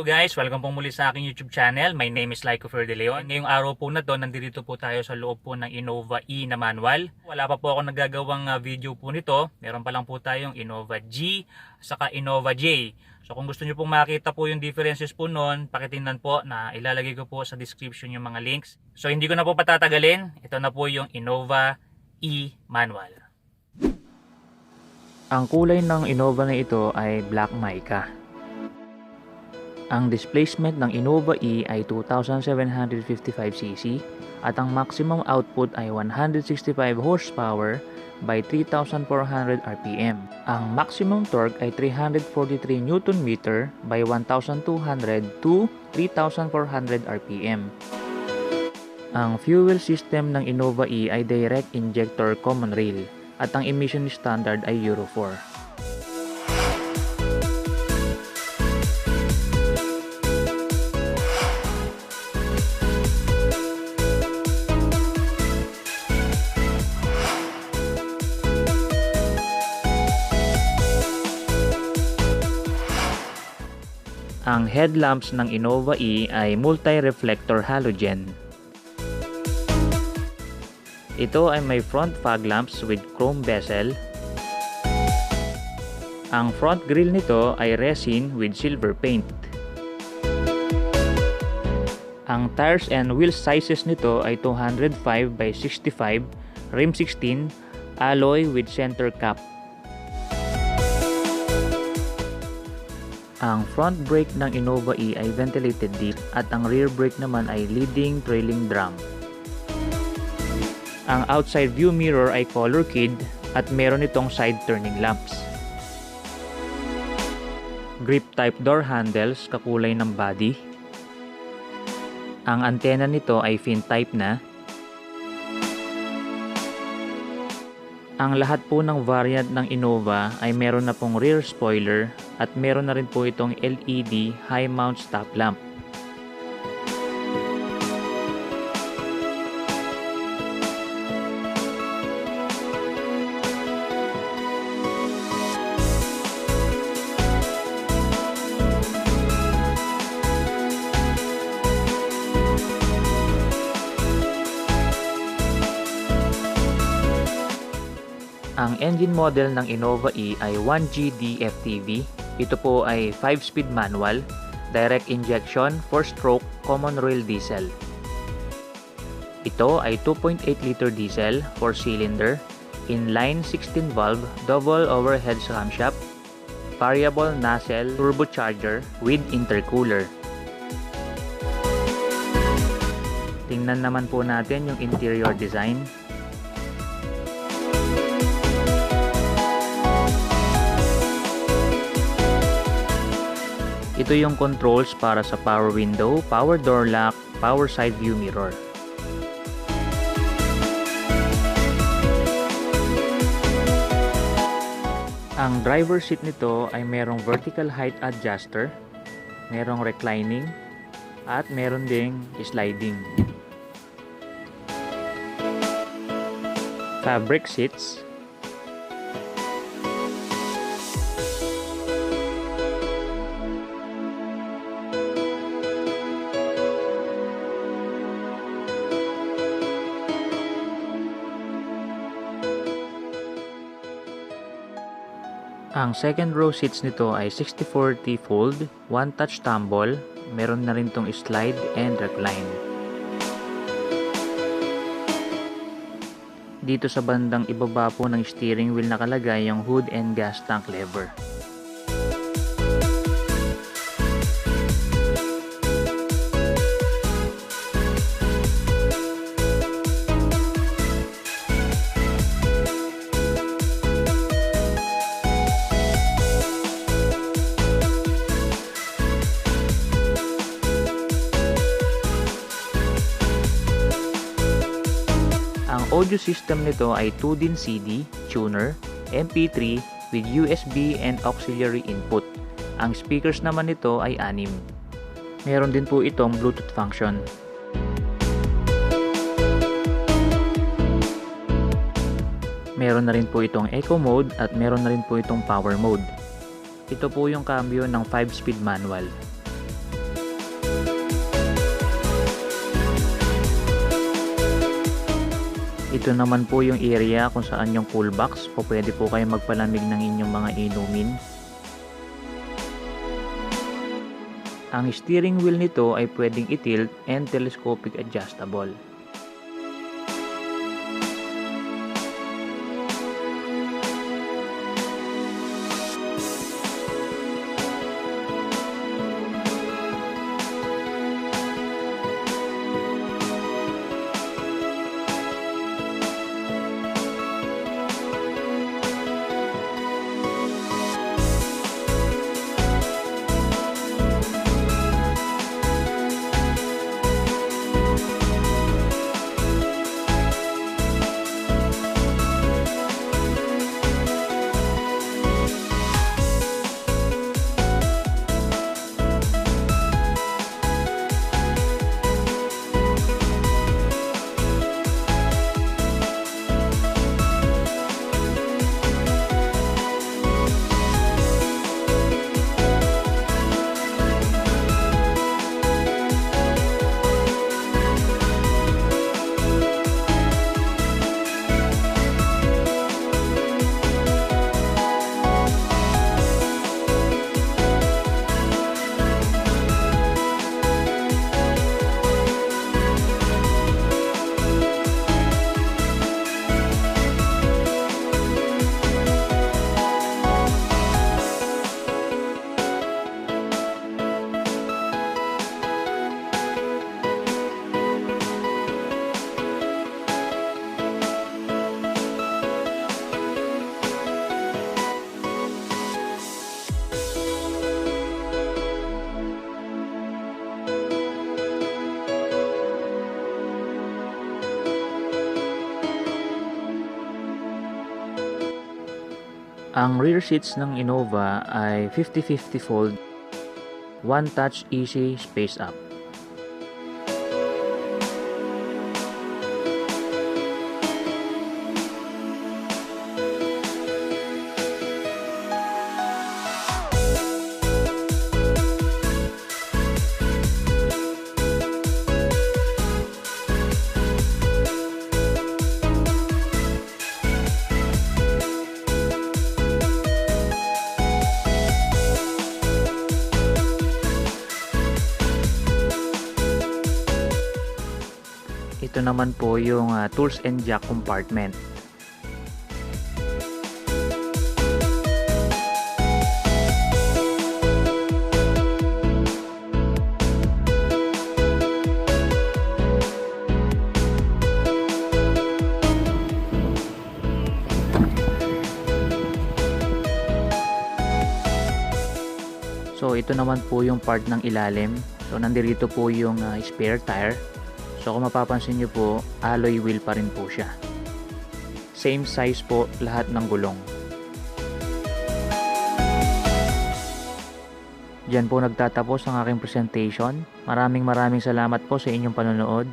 guys, welcome po muli sa aking YouTube channel. My name is Lyco Fer de Leon. Ngayong araw po na to, nandito po tayo sa loob po ng Innova E na manual. Wala pa po ako nagagawang video po nito. Meron pa lang po tayong Innova G saka Innova J. So kung gusto nyo pong makita po yung differences po nun, pakitingnan po na ilalagay ko po sa description yung mga links. So hindi ko na po patatagalin. Ito na po yung Innova E manual. Ang kulay ng Innova na ito ay black mica. Ang displacement ng Innova E ay 2,755cc at ang maximum output ay 165 horsepower by 3,400 rpm. Ang maximum torque ay 343 Nm by 1,200 to 3,400 rpm. Ang fuel system ng Innova E ay direct injector common rail at ang emission standard ay Euro 4. Ang headlamps ng Innova E ay multi-reflector halogen. Ito ay may front fog lamps with chrome bezel. Ang front grille nito ay resin with silver paint. Ang tires and wheel sizes nito ay 205 by 65, rim 16, alloy with center cap. Ang front brake ng Innova E ay ventilated disc at ang rear brake naman ay leading trailing drum. Ang outside view mirror ay color keyed at meron itong side turning lamps. Grip type door handles kakulay ng body. Ang antena nito ay fin type na. Ang lahat po ng variant ng Innova ay meron na pong rear spoiler at meron na rin po itong LED high mount stop lamp. Ang engine model ng Innova E ay 1GD FTV. Ito po ay 5-speed manual, direct injection, 4-stroke, common rail diesel. Ito ay 2.8 liter diesel, 4-cylinder, inline 16-valve, double overhead camshaft, variable nozzle turbocharger with intercooler. Tingnan naman po natin yung interior design. Ito yung controls para sa power window, power door lock, power side view mirror. Ang driver seat nito ay merong vertical height adjuster, merong reclining, at meron ding sliding. Fabric seats. Ang second row seats nito ay 60/40 fold, one touch tumble, meron na rin tong slide and recline. Dito sa bandang ibaba po ng steering wheel nakalagay yung hood and gas tank lever. Ang audio system nito ay 2-din CD, tuner, MP3 with USB and auxiliary input. Ang speakers naman nito ay 6. Meron din po itong Bluetooth function. Meron na rin po itong Eco mode at meron na rin po itong Power mode. Ito po yung cambio ng 5-speed manual. Ito naman po yung area kung saan yung cool box. Pwede po kayo magpalamig ng inyong mga inumin. Ang steering wheel nito ay pwedeng i-tilt and telescopic adjustable. Ang rear seats ng Innova ay 50-50 fold, one touch easy space up. Ito naman po yung tools and jack compartment. So ito naman po yung part ng ilalim. So nandito po yung spare tire. So kung mapapansin nyo po, alloy wheel pa rin po siya. Same size po lahat ng gulong. Diyan po nagtatapos ang aking presentation. Maraming salamat po sa inyong panonood.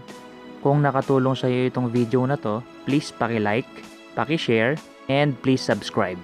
Kung nakatulong sa iyo itong video na to, please paki-like, paki-share, and please subscribe.